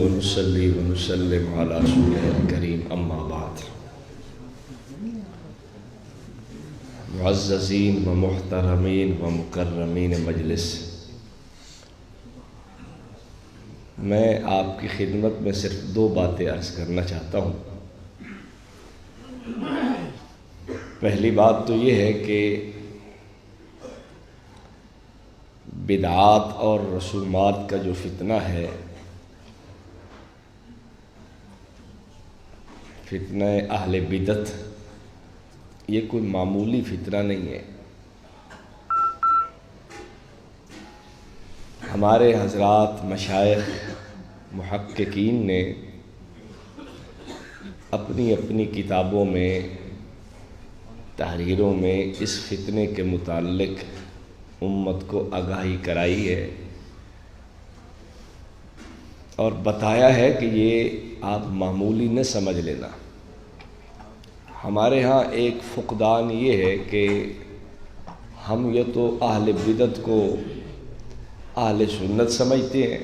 ونصلي ونسلم على رسوله الكريم اما بعد معززین و محترمین و مکرمین مجلس، میں آپ کی خدمت میں صرف دو باتیں عرض کرنا چاہتا ہوں۔ پہلی بات تو یہ ہے کہ بدعات اور رسومات کا جو فتنہ ہے، فتنہ اہل بدعت، یہ کوئی معمولی فتنہ نہیں ہے۔ ہمارے حضرات مشائخ محققین نے اپنی اپنی کتابوں میں، تحریروں میں اس فتنے کے متعلق امت کو آگاہی کرائی ہے اور بتایا ہے کہ یہ آپ معمولی نہ سمجھ لینا۔ ہمارے ہاں ایک فقدان یہ ہے کہ ہم یا تو اہل بدعت کو اہل سنت سمجھتے ہیں،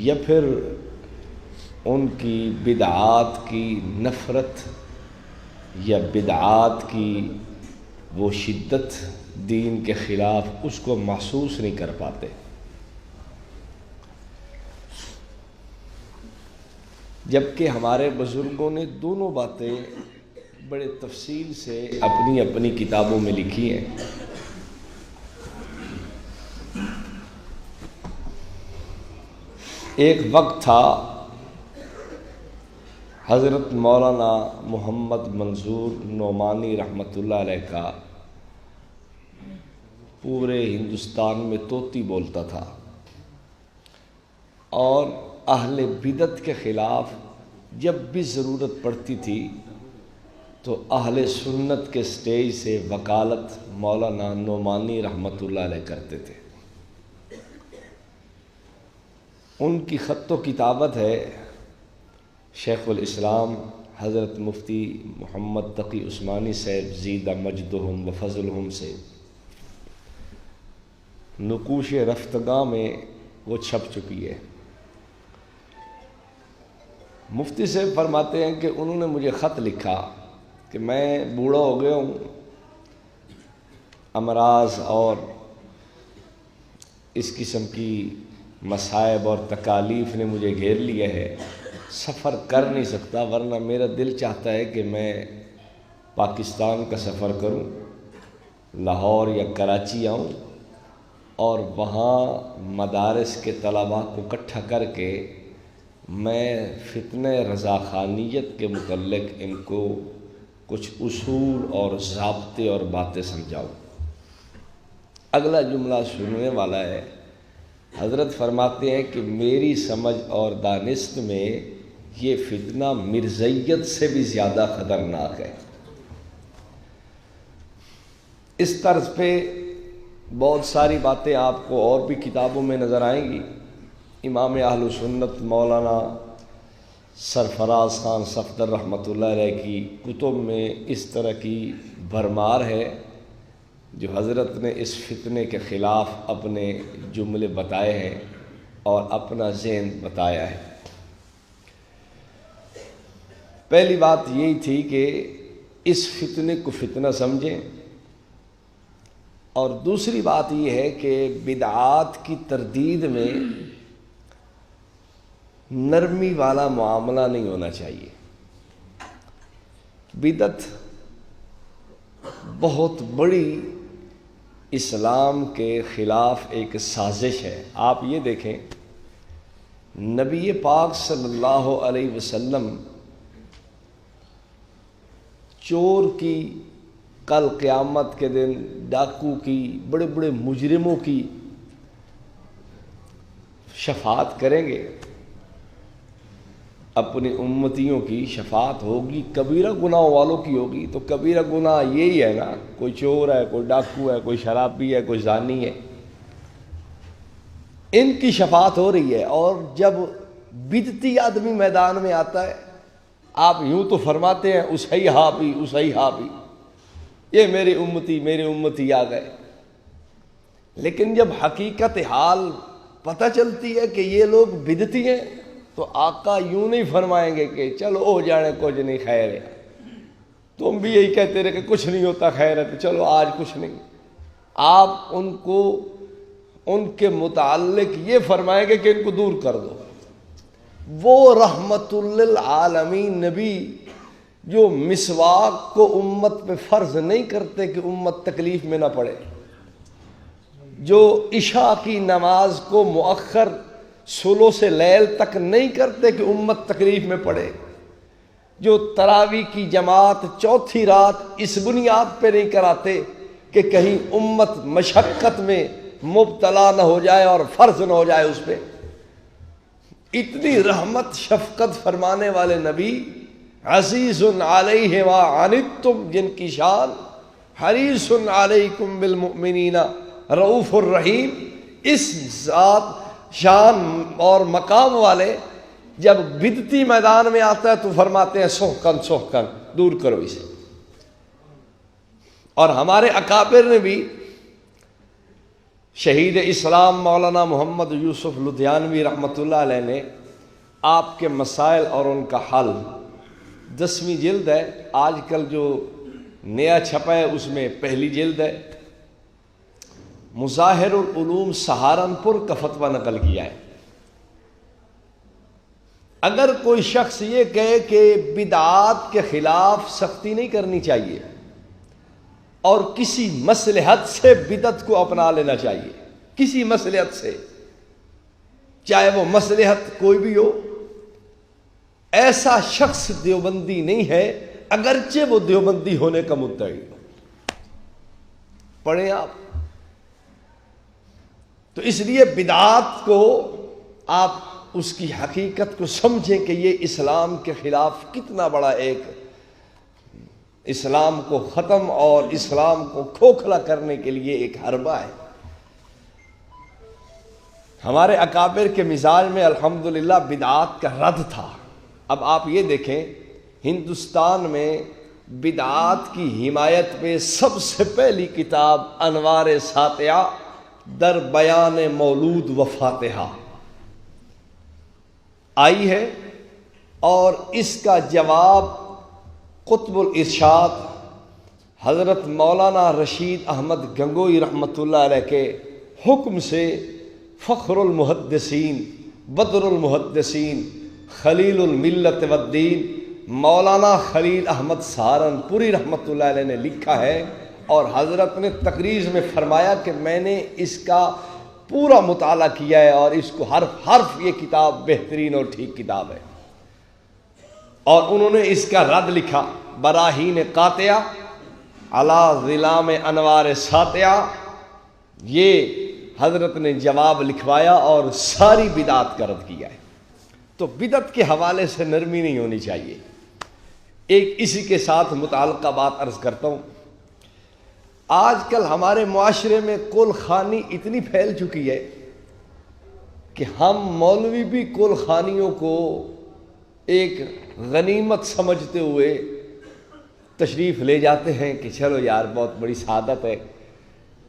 یا پھر ان کی بدعات کی نفرت یا بدعات کی وہ شدت دین کے خلاف اس کو محسوس نہیں کر پاتے۔ جبکہ ہمارے بزرگوں نے دونوں باتیں بڑے تفصیل سے اپنی اپنی کتابوں میں لکھی ہیں۔ ایک وقت تھا حضرت مولانا محمد منظور نعمانی رحمۃ اللہ علیہ کا پورے ہندوستان میں طوطی بولتا تھا، اور اہل بدعت کے خلاف جب بھی ضرورت پڑتی تھی تو اہل سنت کے سٹیج سے وکالت مولانا نعمانی رحمۃ اللہ علیہ کرتے تھے۔ ان کی خط و کتابت ہے شیخ الاسلام حضرت مفتی محمد تقی عثمانی صاحب زیدہ مجدہم و فضلہم سے نقوش رفتگاں میں وہ چھپ چکی ہے۔ مفتی صاحب فرماتے ہیں کہ انہوں نے مجھے خط لکھا کہ میں بوڑھا ہو گیا ہوں، امراض اور اس قسم کی مصائب اور تکالیف نے مجھے گھیر لیا ہے، سفر کر نہیں سکتا، ورنہ میرا دل چاہتا ہے کہ میں پاکستان کا سفر کروں، لاہور یا کراچی آؤں اور وہاں مدارس کے طلباء کو اکٹھا کر کے میں فتنہ رضاخانیت کے متعلق ان کو کچھ اصول اور ضابطے اور باتیں سمجھاؤں۔ اگلا جملہ سننے والا ہے، حضرت فرماتے ہیں کہ میری سمجھ اور دانست میں یہ فتنہ مرزائیت سے بھی زیادہ خطرناک ہے۔ اس طرز پہ بہت ساری باتیں آپ کو اور بھی کتابوں میں نظر آئیں گی۔ امام اہل سنت مولانا سرفراز خان صفدر رحمۃ اللہ علیہ کی کتب میں اس طرح کی بھرمار ہے، جو حضرت نے اس فتنے کے خلاف اپنے جملے بتائے ہیں اور اپنا ذہن بتایا ہے۔ پہلی بات یہی تھی کہ اس فتنے کو فتنہ سمجھیں، اور دوسری بات یہ ہے کہ بدعات کی تردید میں نرمی والا معاملہ نہیں ہونا چاہیے۔ بدعت بہت بڑی اسلام کے خلاف ایک سازش ہے۔ آپ یہ دیکھیں، نبی پاک صلی اللہ علیہ وسلم چور کی، کل قیامت کے دن ڈاکو کی، بڑے بڑے مجرموں کی شفاعت کریں گے، اپنی امتیوں کی شفاعت ہوگی، کبیرہ گناہ والوں کی ہوگی۔ تو کبیرہ گناہ یہی ہے نا، کوئی چور ہے، کوئی ڈاکو ہے، کوئی شرابی ہے، کوئی زانی ہے، ان کی شفاعت ہو رہی ہے۔ اور جب بدعتی آدمی میدان میں آتا ہے، آپ یوں تو فرماتے ہیں اسیحا بھی، اسیحا بھی، یہ میری امتی آ گئے، لیکن جب حقیقت حال پتہ چلتی ہے کہ یہ لوگ بدعتی ہیں تو آقا یوں نہیں فرمائیں گے کہ چلو ہو جانے کچھ نہیں خیر ہے، تم بھی یہی کہتے رہے کہ کچھ نہیں ہوتا خیر ہے تو چلو آج کچھ نہیں. آپ ان کو ان کے متعلق یہ فرمائیں گے کہ ان کو دور کر دو. وہ رحمت للعالمین نبی جو مسواک کو امت پہ فرض نہیں کرتے کہ امت تکلیف میں نہ پڑے، جو عشاء کی نماز کو مؤخر ثلث لیل تک نہیں کرتے کہ امت تکلیف میں پڑے، جو تراویح کی جماعت چوتھی رات اس بنیاد پہ نہیں کراتے کہ کہیں امت مشقت میں مبتلا نہ ہو جائے اور فرض نہ ہو جائے اس پہ. اتنی رحمت شفقت فرمانے والے نبی، عزیز علیہ ما عنتم، جن کی شان حریص علیکم بالمؤمنین رؤوف الرحیم، اس ذات شان اور مقام والے جب بدتی میدان میں آتا ہے تو فرماتے ہیں سحقن سحقن، دور کرو اسے. اور ہمارے اکابر نے بھی، شہید اسلام مولانا محمد یوسف لدھیانوی رحمۃ اللہ علیہ نے آپ کے مسائل اور ان کا حل 10ویں جلد ہے، آج کل جو نیا چھپا ہے اس میں پہلی جلد ہے، مظاہر العلوم سہارنپور کا فتویٰ نقل کیا ہے. اگر کوئی شخص یہ کہے کہ بدعات کے خلاف سختی نہیں کرنی چاہیے اور کسی مصلحت سے بدعت کو اپنا لینا چاہیے، کسی مصلحت سے، چاہے وہ مصلحت کوئی بھی ہو، ایسا شخص دیوبندی نہیں ہے اگرچہ وہ دیوبندی ہونے کا مدعی ہو. پڑھیں آپ. تو اس لیے بدعات کو آپ اس کی حقیقت کو سمجھیں کہ یہ اسلام کے خلاف کتنا بڑا ایک اسلام کو ختم اور اسلام کو کھوکھلا کرنے کے لیے ایک حربہ ہے. ہمارے اکابر کے مزاج میں الحمدللہ بدعات کا رد تھا. اب آپ یہ دیکھیں ہندوستان میں بدعات کی حمایت میں سب سے پہلی کتاب انوار ساطعہ در بیان مولود و فاتحہ آئی ہے، اور اس کا جواب قطب الارشاد حضرت مولانا رشید احمد گنگوئی رحمۃ اللہ علیہ کے حکم سے فخر المحدثین بدر المحدثین خلیل الملت والدین مولانا خلیل احمد سہارنپوری رحمۃ اللہ علیہ نے لکھا ہے. اور حضرت نے تقریر میں فرمایا کہ میں نے اس کا پورا مطالعہ کیا ہے اور اس کو حرف حرف یہ کتاب بہترین اور ٹھیک کتاب ہے. اور انہوں نے اس کا رد لکھا براہین قاطعہ علی ظلام انوار ساطعہ. یہ حضرت نے جواب لکھوایا اور ساری بدعت کا رد کیا ہے. تو بدعت کے حوالے سے نرمی نہیں ہونی چاہیے. ایک اسی کے ساتھ متعلقہ بات عرض کرتا ہوں. آج کل ہمارے معاشرے میں کل خوانی اتنی پھیل چکی ہے کہ ہم مولوی بھی کل خوانیوں کو ایک غنیمت سمجھتے ہوئے تشریف لے جاتے ہیں کہ چلو یار بہت بڑی سعادت ہے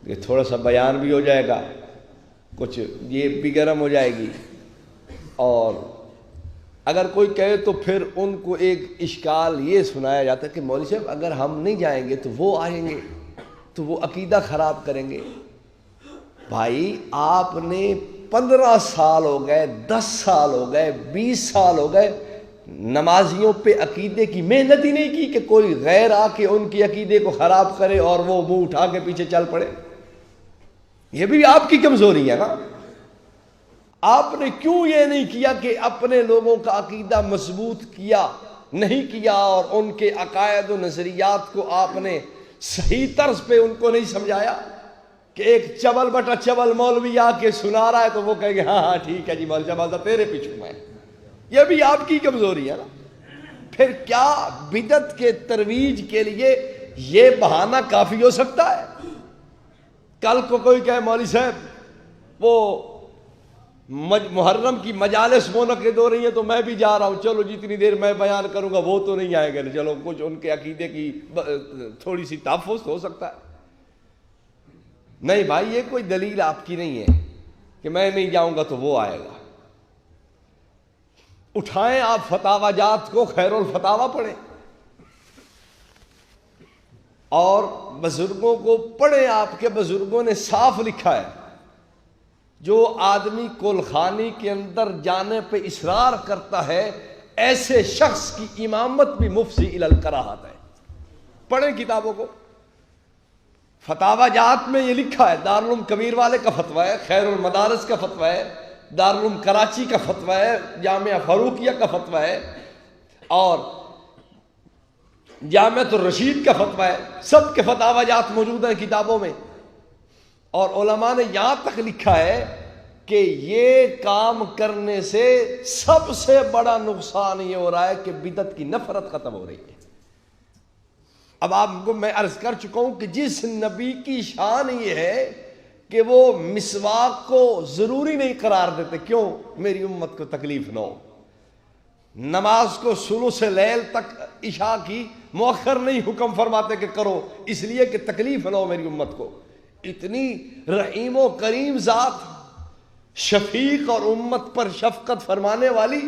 کہ تھوڑا سا بیان بھی ہو جائے گا، کچھ یہ بھی گرم ہو جائے گی. اور اگر کوئی کہے تو پھر ان کو ایک اشکال یہ سنایا جاتا ہے کہ مولوی صاحب اگر ہم نہیں جائیں گے تو وہ آئیں گے تو وہ عقیدہ خراب کریں گے. بھائی آپ نے 15 سال ہو گئے، 10 سال ہو گئے، 20 سال ہو گئے نمازیوں پہ عقیدے کی محنت ہی نہیں کی کہ کوئی غیر آ کے ان کی عقیدے کو خراب کرے اور وہ منہ اٹھا کے پیچھے چل پڑے. یہ بھی آپ کی کمزوری ہے نا. آپ نے کیوں یہ نہیں کیا کہ اپنے لوگوں کا عقیدہ مضبوط کیا نہیں کیا اور ان کے عقائد و نظریات کو آپ نے صحیح طرز پہ ان کو نہیں سمجھایا کہ ایک چبل بٹا چبل مولوی آ کے سنا رہا ہے تو وہ کہیں گے ہاں ہاں ٹھیک ہے جی مولوی صاحب تیرے پیچھے میں. یہ بھی آپ کی کمزوری ہے نا. پھر کیا بدعت کے ترویج کے لیے یہ بہانہ کافی ہو سکتا ہے؟ کل کو کوئی کہے مولوی صاحب وہ محرم کی مجالس منعقد ہو رہی ہیں تو میں بھی جا رہا ہوں، چلو جتنی دیر میں بیان کروں گا وہ تو نہیں آئے گا، چلو کچھ ان کے عقیدے کی تھوڑی سی تحفظ ہو سکتا ہے. نہیں بھائی یہ کوئی دلیل آپ کی نہیں ہے کہ میں نہیں جاؤں گا تو وہ آئے گا. اٹھائیں آپ فتاوی جات کو، خیر الفتاوی پڑھیں اور بزرگوں کو پڑھیں. آپ کے بزرگوں نے صاف لکھا ہے جو آدمی کلخانی کے اندر جانے پہ اصرار کرتا ہے ایسے شخص کی امامت بھی مفضی الی الکراہت ہے. پڑھیں کتابوں کو. فتاوی جات میں یہ لکھا ہے، دارالعلوم کبیر والے کا فتویٰ ہے، خیر المدارس کا فتویٰ ہے، دارالعلوم کراچی کا فتویٰ ہے، جامعہ فاروقیہ کا فتویٰ ہے اور جامعۃ الرشید کا فتویٰ ہے. سب کے فتاوی جات موجود ہیں کتابوں میں. اور علماء نے یہاں تک لکھا ہے کہ یہ کام کرنے سے سب سے بڑا نقصان یہ ہو رہا ہے کہ بدعت کی نفرت ختم ہو رہی ہے. اب آپ کو میں عرض کر چکا ہوں کہ جس نبی کی شان یہ ہے کہ وہ مسواک کو ضروری نہیں قرار دیتے، کیوں؟ میری امت کو تکلیف نہ ہو. نماز کو ثلث لیل تک عشاء کی مؤخر نہیں حکم فرماتے کہ کرو، اس لیے کہ تکلیف نہ ہو میری امت کو. اتنی رحیم و کریم ذات، شفیق اور امت پر شفقت فرمانے والی،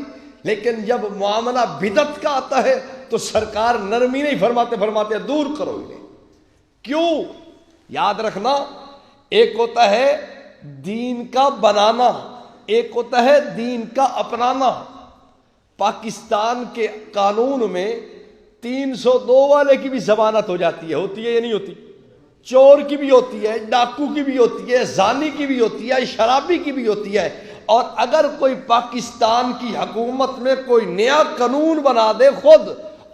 لیکن جب معاملہ بدعت کا آتا ہے تو سرکار نرمی نہیں فرماتے، فرماتے دور کرو انہیں. کیوں؟ یاد رکھنا، ایک ہوتا ہے دین کا بنانا، ایک ہوتا ہے دین کا اپنانا. پاکستان کے قانون میں 302 والے کی بھی ضمانت ہو جاتی ہے، ہوتی ہے یا نہیں ہوتی؟ چور کی بھی ہوتی ہے، ڈاکو کی بھی ہوتی ہے، زانی کی بھی ہوتی ہے، شرابی کی بھی ہوتی ہے. اور اگر کوئی پاکستان کی حکومت میں کوئی نیا قانون بنا دے خود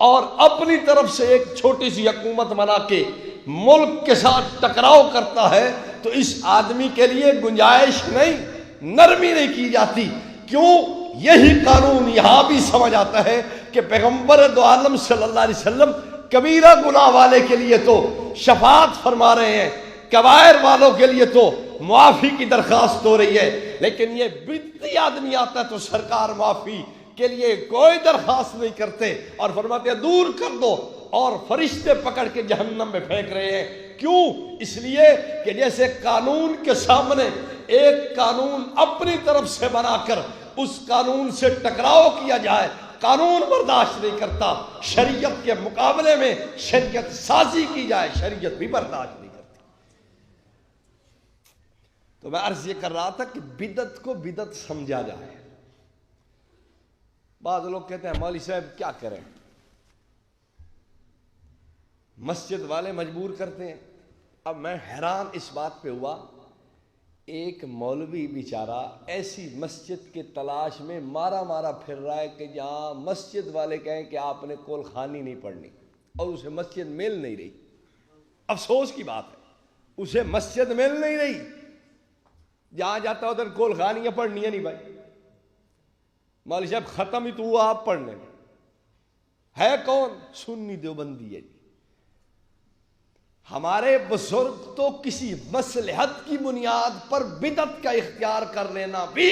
اور اپنی طرف سے ایک چھوٹی سی حکومت بنا کے ملک کے ساتھ ٹکراؤ کرتا ہے تو اس آدمی کے لیے گنجائش نہیں، نرمی نہیں کی جاتی. کیوں؟ یہی قانون یہاں بھی سمجھ آتا ہے کہ پیغمبر دو عالم صلی اللہ علیہ وسلم کبیرہ گناہ والے کے لیے تو شفاعت فرما رہے ہیں، کبائر والوں کے لیے تو معافی کی درخواست ہو رہی ہے، لیکن یہ بدعتی آدمی آتا ہے تو سرکار معافی کے لیے کوئی درخواست نہیں کرتے اور فرماتے ہیں دور کر دو، اور فرشتے پکڑ کے جہنم میں پھینک رہے ہیں. کیوں؟ اس لیے کہ جیسے قانون کے سامنے ایک قانون اپنی طرف سے بنا کر اس قانون سے ٹکراؤ کیا جائے، قانون برداشت نہیں کرتا، شریعت کے مقابلے میں شریعت سازی کی جائے، شریعت بھی برداشت نہیں کرتی. تو میں عرض یہ کر رہا تھا کہ بدعت کو بدعت سمجھا جائے. بعض لوگ کہتے ہیں مولوی صاحب کیا کریں، مسجد والے مجبور کرتے ہیں. اب میں حیران اس بات پہ ہوا، ایک مولوی بیچارہ ایسی مسجد کے تلاش میں مارا پھر رہا ہے کہ جہاں مسجد والے کہیں کہ آپ نے کول خانی نہیں پڑھنی، اور اسے مسجد مل نہیں رہی. افسوس کی بات ہے، اسے مسجد مل نہیں رہی، جہاں جاتا ادھر کول خانیاں پڑھنی ہے. نہیں بھائی مولوی صاحب ختم ہی تو ہوا آپ پڑھنے میں. ہے کون؟ سنی دیوبندی ہے. ہمارے بزرگ تو کسی مصلحت کی بنیاد پر بدعت کا اختیار کر لینا بھی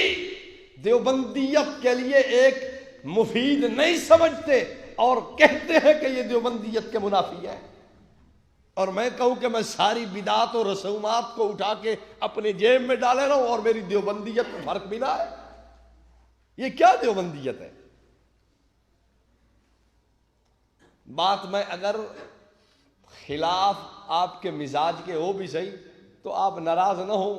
دیوبندیت کے لیے ایک مفید نہیں سمجھتے اور کہتے ہیں کہ یہ دیوبندیت کے منافی ہے. اور میں کہوں کہ میں ساری بدعات اور رسومات کو اٹھا کے اپنے جیب میں ڈالے رہا ہوں اور میری دیوبندیت میں فرق ملا ہے. یہ کیا دیوبندیت ہے؟ بات میں اگر خلاف آپ کے مزاج کے ہو بھی صحیح تو آپ ناراض نہ ہوں.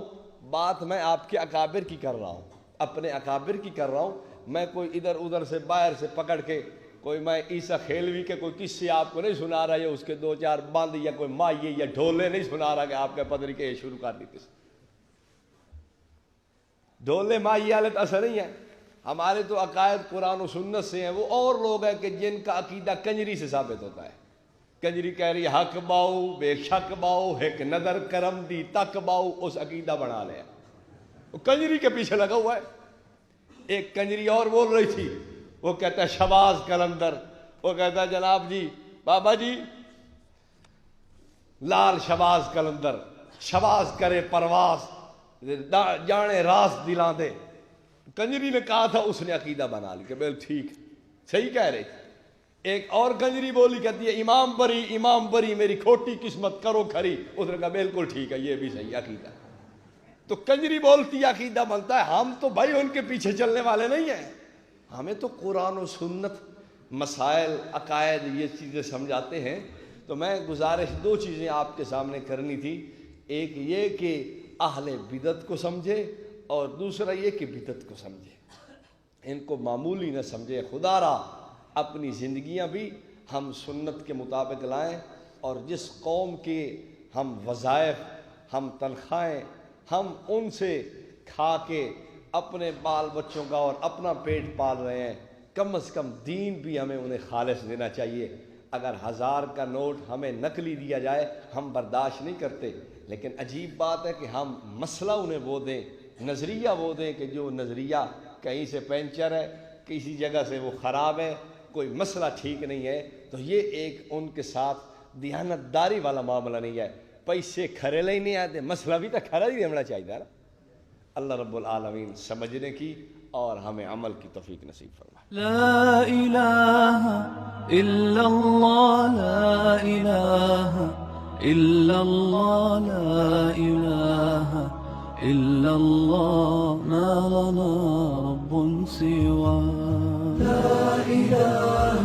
بات میں آپ کے اکابر کی کر رہا ہوں، اپنے اکابر کی کر رہا ہوں. میں کوئی ادھر ادھر سے باہر سے پکڑ کے کوئی میں عیسیٰ خیلوی کے کوئی قصے آپ کو نہیں سنا رہا، یا اس کے دو چار باندھ یا کوئی مائیے یا ڈھولے نہیں سنا رہا کہ آپ کے پدری کے شروع کر دیتے. ڈھولے مائیے والے تو ایسا نہیں ہے. ہمارے تو عقائد قرآن و سنت سے ہیں. وہ اور لوگ ہیں کہ جن کا عقیدہ کنجری سے ثابت ہوتا ہے. کنجری کہہ رہی حق باؤ بے شک باؤ ایک نظر کرم دی تک باؤ، اس عقیدہ بنا لیا. وہ کنجری کے پیچھے لگا ہوا ہے. ایک کنجری اور بول رہی تھی، وہ کہتا ہے شباز کلندر، وہ کہتا ہے جناب جی بابا جی لال شباز کلندر، شباز کرے پرواز جانے راز دلاں دے. کنجری نے کہا تھا، اس نے عقیدہ بنا لی کہ بل ٹھیک صحیح کہہ رہے. ایک اور کنجری بولی کہتی ہے امام بری میری کھوٹی قسمت کرو کھری. اس نے کہا بالکل ٹھیک ہے، یہ بھی صحیح عقیدہ. تو کنجری بولتی عقیدہ بنتا ہے. ہم تو بھائی ان کے پیچھے چلنے والے نہیں ہیں. ہمیں تو قرآن و سنت مسائل عقائد یہ چیزیں سمجھاتے ہیں. تو میں گزارش دو چیزیں آپ کے سامنے کرنی تھی. ایک یہ کہ اہل بدعت کو سمجھے اور دوسرا یہ کہ بدعت کو سمجھے, ان کو معمولی نہ سمجھے. خدا را اپنی زندگیاں بھی ہم سنت کے مطابق لائیں, اور جس قوم کے ہم وظائف, ہم تنخواہیں ہم ان سے کھا کے اپنے بال بچوں کا اور اپنا پیٹ پال رہے ہیں, کم از کم دین بھی ہمیں انہیں خالص دینا چاہیے. اگر 1000 کا نوٹ ہمیں نقلی دیا جائے ہم برداشت نہیں کرتے, لیکن عجیب بات ہے کہ ہم مسئلہ انہیں وہ دیں, نظریہ وہ دیں کہ جو نظریہ کہیں سے پنچر ہے, کسی جگہ سے وہ خراب ہے, کوئی مسئلہ ٹھیک نہیں ہے. تو یہ ایک ان کے ساتھ دیانتداری والا معاملہ نہیں ہے. پیسے کھریلے ہی نہیں آتے, مسئلہ بھی تو کھرا ہی ہونا چاہیے نا. اللہ رب العالمین سمجھنے کی اور ہمیں عمل کی توفیق نصیب فرمائے. لا الہ الا اللہ, لا الہ الا اللہ, لا الہ الا اللہ, ما لنا رب سوا. لا الہ